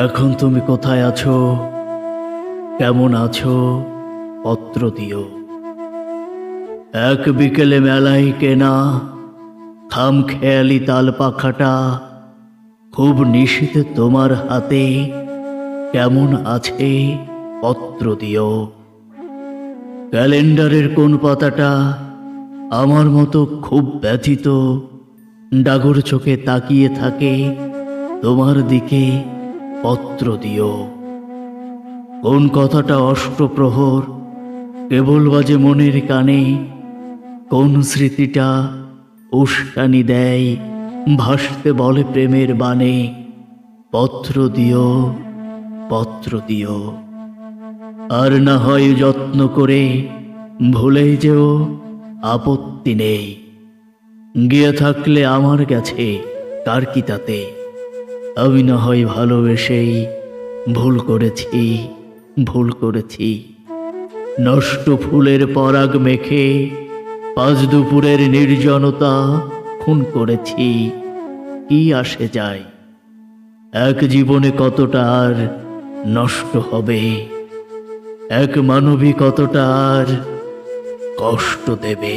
এখন তুমি কোথায় আছো, কেমন আছো, পত্র দিও। এক বিকেলে মেলায় কেনা খামখেয়ালি তাল পাখাটা খুব নিশীথে তোমার হাতে কেমন আছে, পত্র দিও। ক্যালেন্ডারের কোন পাতাটা আমার মতো খুব ব্যথিত ডাগর চোখে তাকিয়ে থাকে তোমার দিকে, পত্র দিও। কোন কথাটা অষ্টপ্রহর কেবল বাজে মনের কানে, কোন স্মৃতিটা উস্কানি দেয় ভাসতে বলে প্রেমের বাণে, পত্র দিও, পত্র দিও। আর না হয় যত্ন করে ভুলে যেও, আপত্তি নেই। গিয়ে থাকলে আমার কাছে কার কি তাতে, আমি না হয় ভালোবেসেই ভুল করেছি, ভুল করেছি। নষ্ট ফুলের পরাগ মেখে পাঁচ দুপুরের নির্জনতা খুন করেছি, কি আসে যায়। এক জীবনে কতটা আর নষ্ট হবে, এক মানবী কতটা আর কষ্ট দেবে।